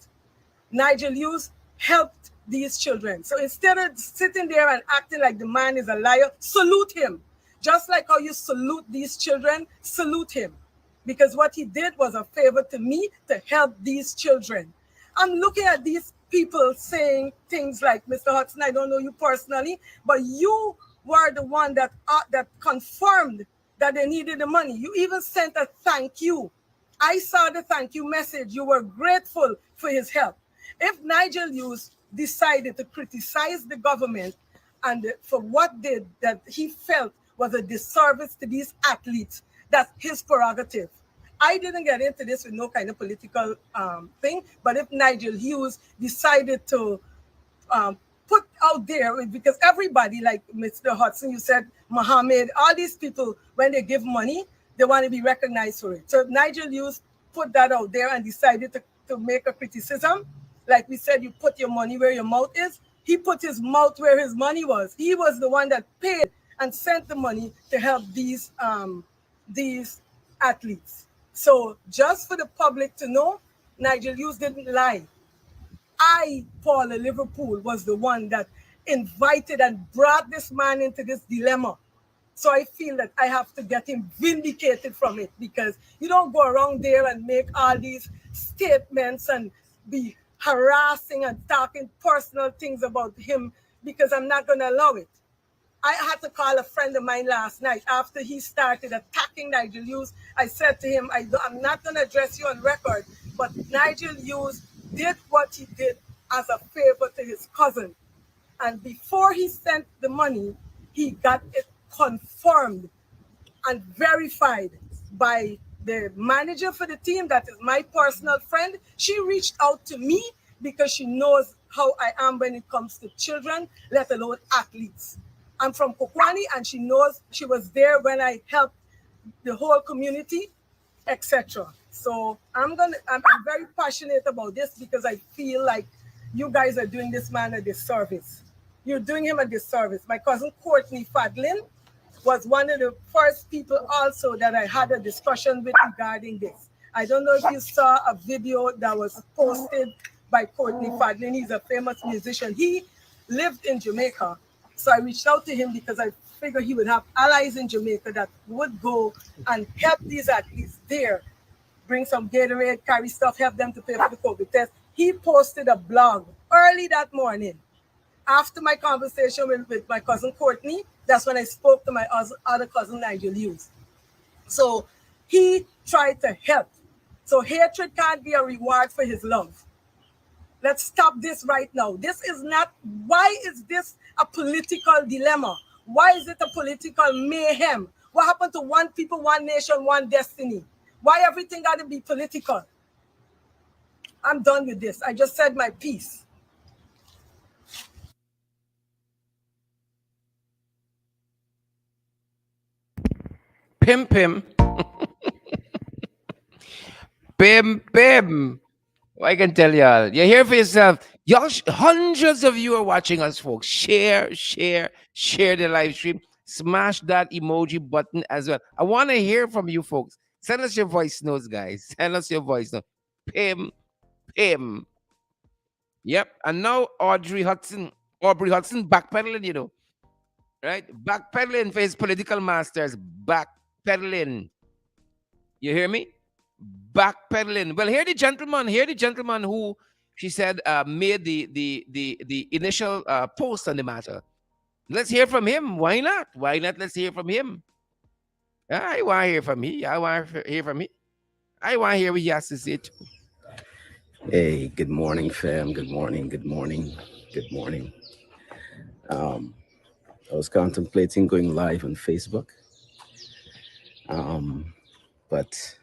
Nigel Hughes helped these children. So instead of sitting there and acting like the man is a liar, salute him. Just like how you salute these children, salute him. Because what he did was a favor to me to help these children. I'm looking at these people saying things like, Mr. Hudson, I don't know you personally, but you were the one that confirmed that they needed the money. You even sent a thank you. I saw the thank you message. You were grateful for his help. If Nigel Hughes decided to criticize the government and for what that he felt was a disservice to these athletes, that's his prerogative. I didn't get into this with no kind of political thing, but if Nigel Hughes decided to put out there, because everybody, like Mr. Hudson, you said, Mohammed, all these people, when they give money, they want to be recognized for it. So if Nigel Hughes put that out there and decided to make a criticism, like we said, you put your money where your mouth is. He put his mouth where his money was. He was the one that paid and sent the money to help these athletes. So just for the public to know, Nigel Hughes didn't lie. I, Paula Liverpool, was the one that invited and brought this man into this dilemma. So I feel that I have to get him vindicated from it, because you don't go around there and make all these statements and be harassing and talking personal things about him, because I'm not going to allow it. I had to call a friend of mine last night after he started attacking Nigel Hughes. I said to him, I'm not going to address you on record, but Nigel Hughes did what he did as a favor to his cousin. And before he sent the money, he got it confirmed and verified by the manager for the team, that is my personal friend. She reached out to me because she knows how I am when it comes to children, let alone athletes. I'm from Kokwani, and she knows, she was there when I helped the whole community, etc. So I'm very passionate about this, because I feel like you guys are doing this man a disservice. You're doing him a disservice. My cousin Courtney Fadlin was one of the first people also that I had a discussion with regarding this. I don't know if you saw a video that was posted by Courtney Fadlin. He's a famous musician. He lived in Jamaica. So I reached out to him because I figured he would have allies in Jamaica that would go and help these athletes there, bring some Gatorade, carry stuff, help them to pay for the COVID test. He posted a blog early that morning. After my conversation with my cousin Courtney, that's when I spoke to my other cousin Nigel Hughes. So he tried to help. So hatred can't be a reward for his love. Let's stop this right now. This is not, why is this a political dilemma? Why is it a political mayhem? What happened to one people, one nation, one destiny? Why everything got to be political? I'm done with this. I just said my piece. Pim pim. Pim pim. I can tell y'all. You're here for yourself. Y'all, hundreds of you are watching us, folks. Share, share, share the live stream. Smash that emoji button as well. I want to hear from you, folks. Send us your voice notes, guys. Send us your voice notes. Pim, pim. Yep. And now Aubrey Hudson backpedaling, right? Backpedaling for his political masters. Backpedaling. You hear me? Backpedaling. Well, here the gentleman who she said made the initial post on the matter. Let's hear from him. Why not? Why not? Let's hear from him. I want to hear from me. I want to hear from me. I want to hear what he has to say too. Hey, good morning, fam. Good morning, good morning, good morning. Um, I was contemplating going live on Facebook, but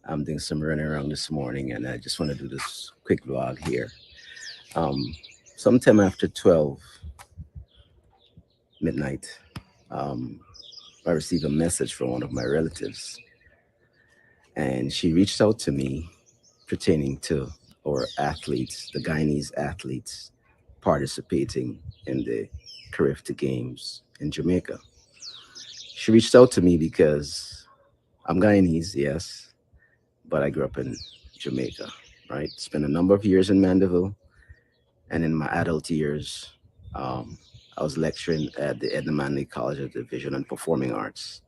I'm doing some running around this morning, and I just want to do this quick vlog here. Um, Sometime after 12 midnight, um, I received a message from one of my relatives, and she reached out to me pertaining to our athletes, the Guyanese athletes participating in the Carifta Games in Jamaica. She reached out to me because I'm Guyanese, yes, but I grew up in Jamaica, right? Spent a number of years in Mandeville, and in my adult years, um, I was lecturing at the Edna Manley College of the Visual and Performing Arts.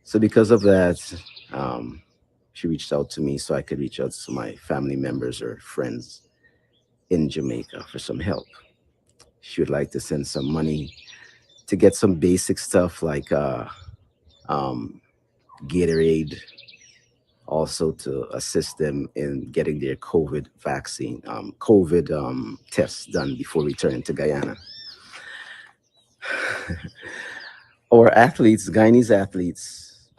So because of that, um, she reached out to me so I could reach out to my family members or friends in Jamaica for some help. She would like to send some money to get some basic stuff like um, Gatorade, also to assist them in getting their COVID tests done before returning to Guyana. Our athletes, Guyanese athletes,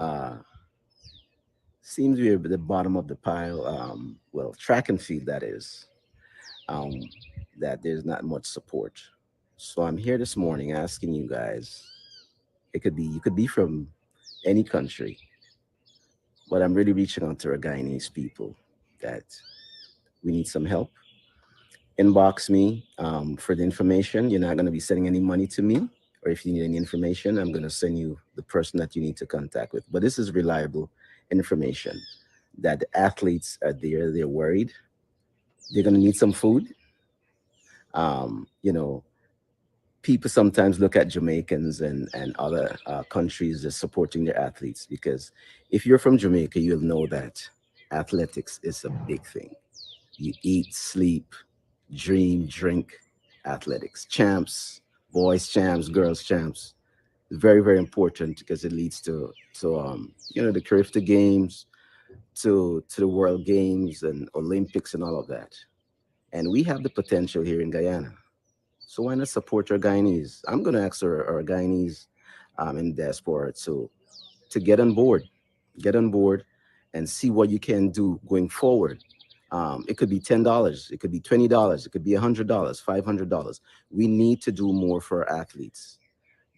seem to be at the bottom of the pile. Well, track and field, that is, um, that there's not much support. So I'm here this morning asking you guys. You could be from any country, but I'm really reaching out to our Guyanese people that we need some help. Inbox me for the information. You're not going to be sending any money to me or if you need any information, I'm going to send you the person that you need to contact with. But this is reliable information that the athletes are there. They're worried. They're going to need some food. You know, people sometimes look at Jamaicans and other countries as supporting their athletes because if you're from Jamaica, you'll know that athletics is a big thing. You eat, sleep, dream, drink athletics. Champs, boys champs, girls champs. Very, very important because it leads to the Carifta Games, to the World Games and Olympics and all of that. And we have the potential here in Guyana. So why not support our Guyanese? I'm going to ask our Guyanese in diaspora to get on board, and see what you can do going forward. It could be $10, it could be $20, it could be $100, $500. We need to do more for our athletes.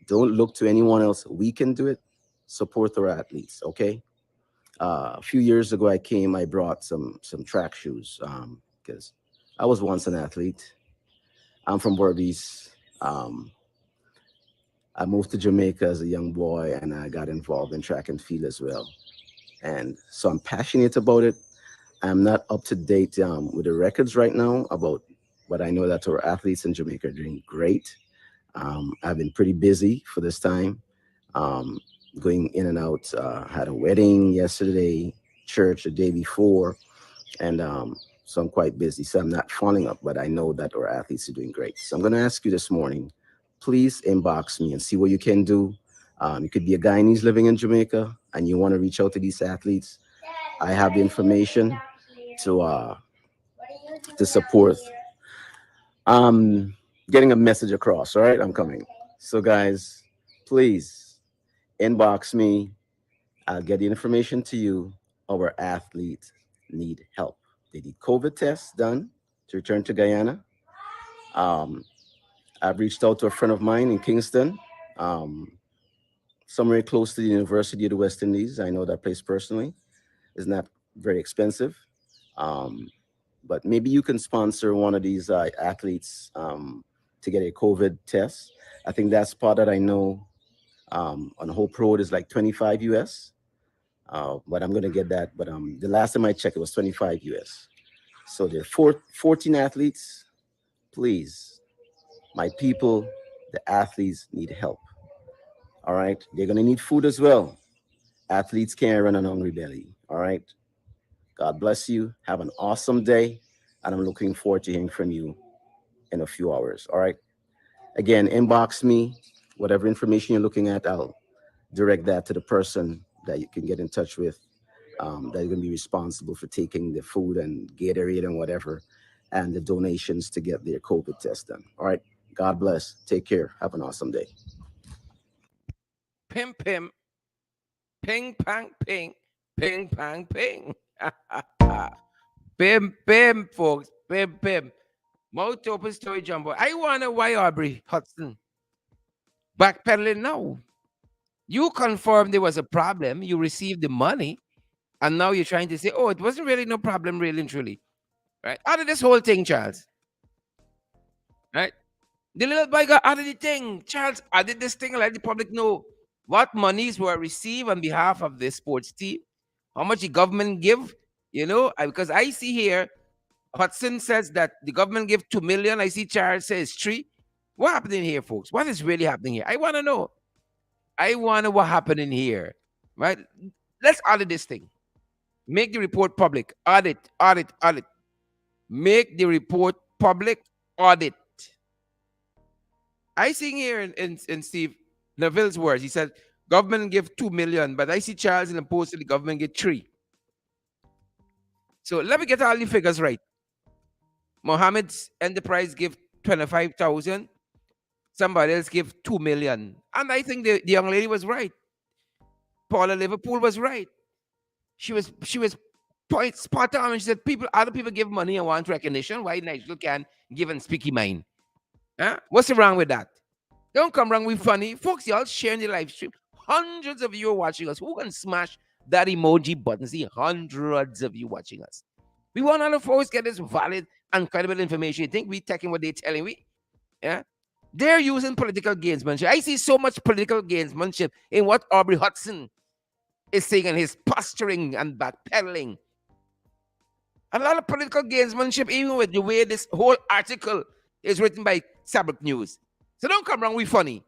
Don't look to anyone else. We can do it. Support our athletes. Okay. A few years ago, I brought some track shoes because I was once an athlete. I'm from Berbice. Um, I moved to Jamaica as a young boy, and I got involved in track and field as well. And so I'm passionate about it. I'm not up to date with the records right now about, but I know that our athletes in Jamaica are doing great. I've been pretty busy for this time, um, going in and out. Had a wedding yesterday, church the day before, and so I'm quite busy. So I'm not following up, but I know that our athletes are doing great. So I'm going to ask you this morning, please inbox me and see what you can do. You could be a Guyanese living in Jamaica and you want to reach out to these athletes. I have the information to uh, to support getting a message across. All right, I'm coming. So guys, please inbox me. I'll get the information to you. Our athletes need help. They need COVID tests done to return to Guyana. Um, I've reached out to a friend of mine in Kingston, um, somewhere close to the University of the West Indies. I know that place personally. It's not very expensive. Um, but maybe you can sponsor one of these athletes to get a COVID test. I think that spot that I know on Hope Road is like 25 US. But I'm going to get that. But the last time I checked, it was 25 US. So there are 14 athletes. Please, my people, the athletes need help. All right. They're going to need food as well. Athletes can't run on hungry belly. All right. God bless you. Have an awesome day. And I'm looking forward to hearing from you in a few hours. All right. Again, inbox me. Whatever information you're looking at, I'll direct that to the person that you can get in touch with, that is going to be responsible for taking the food and Gatorade and whatever, and the donations to get their COVID test done. All right. God bless. Take care. Have an awesome day. Pim, pim, ping, pang, ping, ping, pang, ping. Pim, pim, folks. Pim, pim. Mouth open story jumbo. I wonder why Aubrey Hudson backpedaling now. You confirmed there was a problem. You received the money. And now you're trying to say, oh, it wasn't really no problem, really and truly. Right? Out of this whole thing, Charles. Right? The little boy got out of the thing. Charles, I did this thing, let the public know what monies were received on behalf of the sports team, how much the government give, because I see here, Hudson says that the government give 2 million. I see Charles says 3. What happened in here, folks? What is really happening here? I want to know. I want to know what happened in here, right? Let's audit this thing. Make the report public. Audit, audit, audit. Make the report public. Audit. I see here in Steve Neville's words, he said, government give 2 million, but I see Charles in the post that the government get 3. So let me get all the figures right. Mohammed's enterprise give 25,000. Somebody else give 2 million. And I think the young lady was right. Paula Liverpool was right. She was spot on. And she said, other people give money and want recognition. Why Nigel can give and speak mind? Huh? What's wrong with that? Don't come wrong with funny. Folks, y'all sharing the live stream. Hundreds of you are watching us. Who can smash that emoji button? See, hundreds of you watching us. We want all the folks get this valid and credible information. You think we taking what they're telling we? Yeah? They're using political gamesmanship. I see so much political gamesmanship in what Aubrey Hudson is saying and his posturing and backpedaling. A lot of political gamesmanship, even with the way this whole article is written by Stabroek News. So don't come wrong with funny.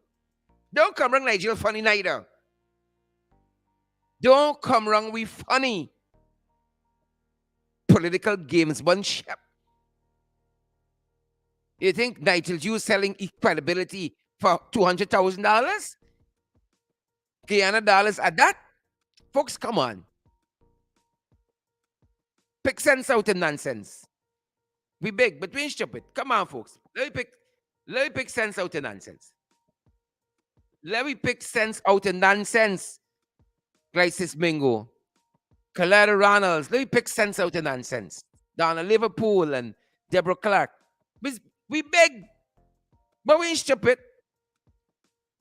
Don't come wrong, Nigel, funny neither. Don't come wrong with funny. Political gamesmanship. You think Nigel Hughes selling credibility for $200,000? Guyana dollars at that? Folks, come on. Pick sense out of nonsense. We big, but we ain't stupid. Come on, folks. Let me pick sense out of nonsense. Let me pick sense out of nonsense. Glycis Mingo. Kalera Ronalds. Let me pick sense out of nonsense. Donna Liverpool and Deborah Clark. We big, but we ain't stupid.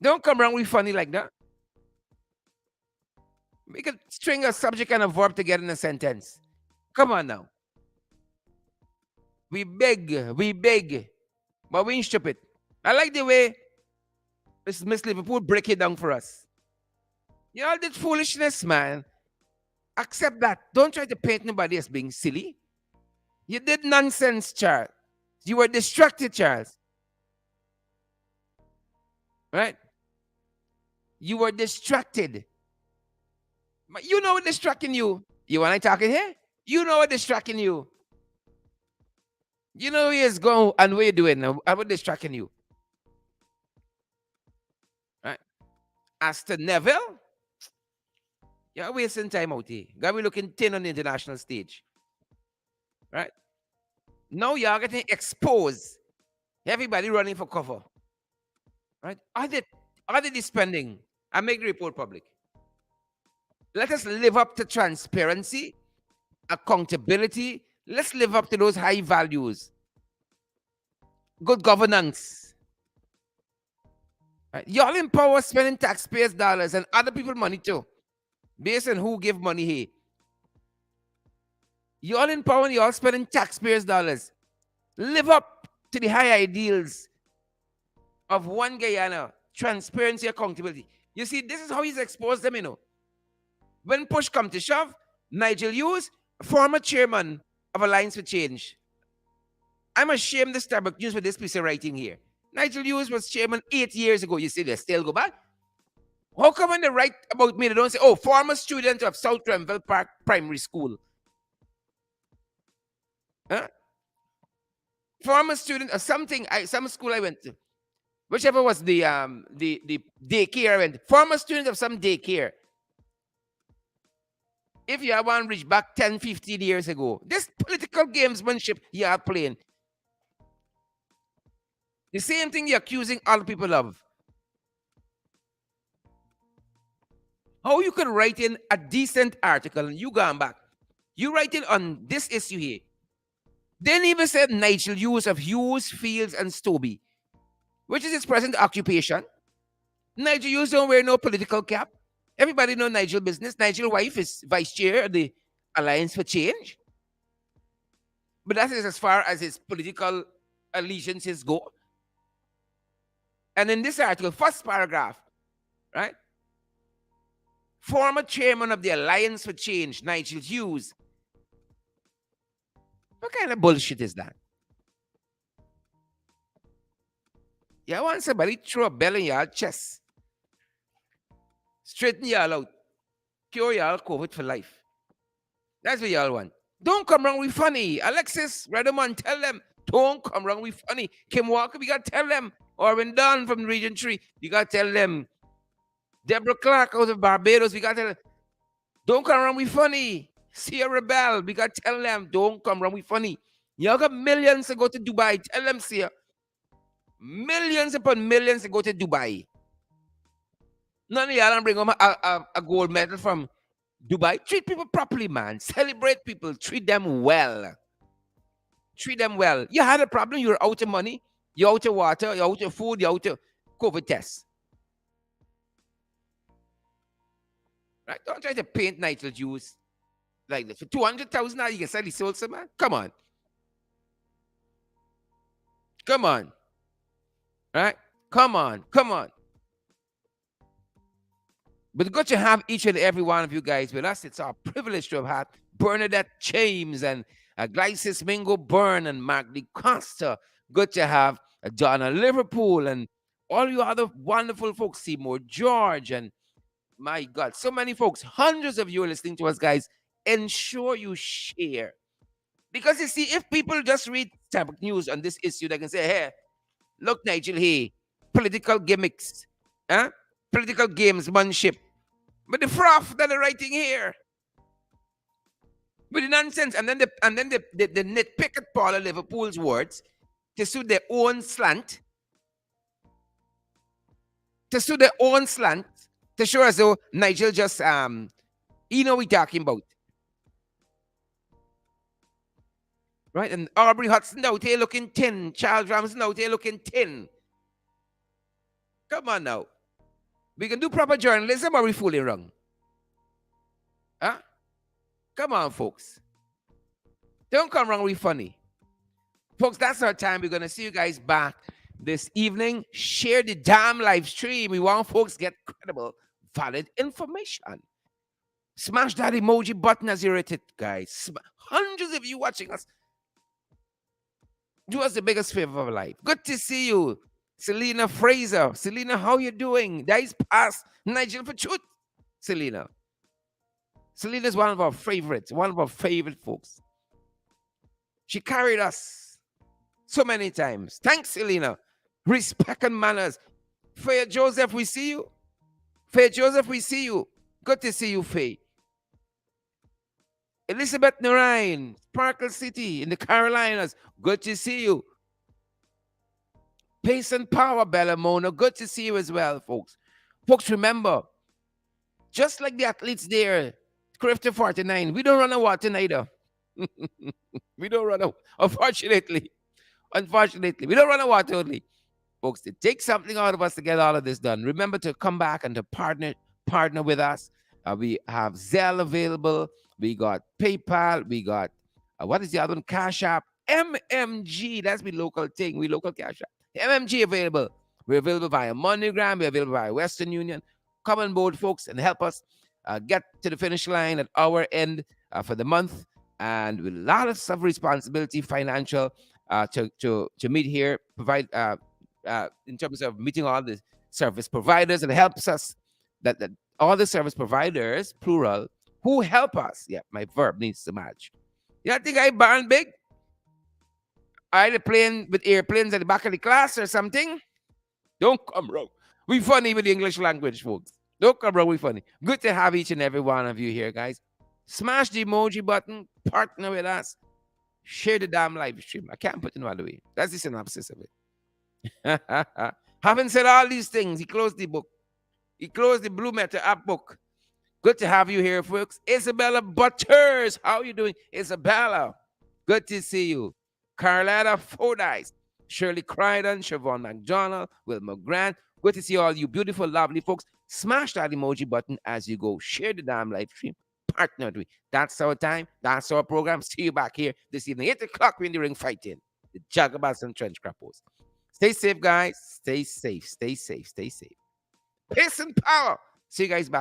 Don't come around with funny like that. We could string a subject and a verb together in a sentence. Come on now. We big, but we ain't stupid. I like the way Miss Liverpool break it down for us. You all did foolishness, man. Accept that. Don't try to paint nobody as being silly. You did nonsense, Charles. You were distracted, Charles. Right? You were distracted. But you know what distracting you. You want to talking here? You know what distracting you. You know where he's going and what you're doing and what distracting you. Right? As to Neville, you're wasting time out here. Got me looking thin on the international stage. Right? Now you're getting exposed. Everybody running for cover. Right? Audit is spending and make the report public. Let us live up to transparency, accountability. Let's live up to those high values. Good governance. Right? Y'all in power spending taxpayers' dollars and other people's money too, based on who give money here. Y'all in power and y'all spending taxpayers' dollars. Live up to the high ideals of one Guyana, transparency, accountability. You see, this is how he's exposed them, you know. When push come to shove, Nigel Hughes, former chairman of Alliance for Change. I'm ashamed to Stabroek News with this piece of writing here. Nigel Hughes was chairman 8 years ago. You see, they still go back. How come when they write about me, they don't say, oh, former student of South Renville Park Primary School? Huh? Former student of something, some school I went to. Whichever was the daycare I went. Former student of some daycare. If you have one reach back 10, 15 years ago, this political gamesmanship you are playing. The same thing you're accusing other people of. How you can write in a decent article and you gone back. You write it on this issue here. Then even said Nigel Hughes of Hughes, Fields, and S2E26, which is his present occupation. Nigel Hughes don't wear no political cap. Everybody know Nigel business. Nigel's wife is vice chair of the Alliance for Change. But that is as far as his political allegiances go. And in this article, first paragraph, right? Former chairman of the Alliance for Change, Nigel Hughes. What kind of bullshit is that? You want somebody throw a bell in your chest, straighten y'all out, cure y'all COVID for life. That's what y'all want. Don't come wrong with funny. Alexis Redeman, tell them. Don't come wrong with funny. Kim Walker, we got to tell them. Orvin Dunn from Region 3, we got to tell them. Deborah Clark out of Barbados, we got to tell them. Don't come wrong with funny. Sierra Bell, we got to tell them. Don't come wrong with funny. Y'all got millions to go to Dubai. Tell them, Sierra. Millions upon millions to go to Dubai. None of y'all don't bring home a gold medal from Dubai. Treat people properly, man. Celebrate people. Treat them well. Treat them well. You had a problem. You're out of money. You're out of water. You're out of food. You're out of COVID tests. Right? Don't try to paint Nigel Hughes like this. For $200,000, you can sell the salsa, man. Come on. Come on. Right? Come on, come on. But good to have each and every one of you guys with us. It's our privilege to have had Bernadette James and Glycis Mingo Byrne and Magdi Costa. Good to have Donna Liverpool and all you other wonderful folks, Seymour George, and my God, so many folks, hundreds of you are listening to us, guys. Ensure you share. Because you see, if people just read Stabroek News on this issue, they can say, hey, look, Nigel, hey, political gimmicks, huh? Political gamesmanship. But the froth that they're writing here, with the nonsense, and then they nitpick at Paula Liverpool's words to suit their own slant, to suit their own slant, to show as though Nigel just you know what we talking about. Right? And Aubrey Hudson out here looking thin. Charles Ramsden out here looking thin. Come on now. We can do proper journalism or we fooling wrong? Huh? Come on, folks. Don't come wrong with funny. Folks, that's our time. We're going to see you guys back this evening. Share the damn live stream. We want folks to get credible, valid information. Smash that emoji button as you rate it, guys. Hundreds of you watching us. Do us the biggest favor of life. Good to see you, Selena Fraser. Selena, how you doing? That is past Nigel for truth. Selena. Selena is one of our favorites, one of our favorite folks. She carried us so many times. Thanks, Selena. Respect and manners. Faye Joseph, we see you. Faye Joseph, we see you. Good to see you, Faye. Elizabeth Narain, Sparkle City in the Carolinas. Good to see you. Pace and Power, Bella Mona. Good to see you as well, folks. Folks, remember, just like the athletes there, Crifter 49, we don't run a water either. We don't run a, unfortunately, we don't run a water only. Folks, it takes something out of us to get all of this done. Remember to come back and to partner with us. We have Zelle available. We got PayPal. We got, what is the other one? Cash App. MMG. That's the local thing. We local Cash App. MMG available. We're available via MoneyGram. We're available via Western Union. Come on board, folks, and help us get to the finish line at our end for the month. And with a lot of responsibility, financial, to meet here, provide in terms of meeting all the service providers, and helps us that all the service providers, plural, who help us. Yeah, my verb needs to match. You think I born big? I playing with airplanes at the back of the class or something? Don't come wrong. We funny with the English language, folks. Don't come wrong, we funny. Good to have each and every one of you here, guys. Smash the emoji button, partner with us, share the damn live stream. I can't put it no other way. That's the synopsis of it. Having said all these things, he closed the book. He closed the Blue Matter app book. Good to have you here, folks. Isabella Butters, how you doing? Isabella, good to see you. Carlotta Fordyce, Shirley Crichton, Siobhan McDonald, Wilma Grant. Good to see all you beautiful, lovely folks. Smash that emoji button as you go. Share the damn live stream. Partner with. That's our time. That's our program. See you back here this evening. 8 o'clock, we're in the ring fighting. The Jagabas and Trench Crappos. Stay safe, guys. Stay safe. Stay safe. Stay safe. Pace and power. See you guys back.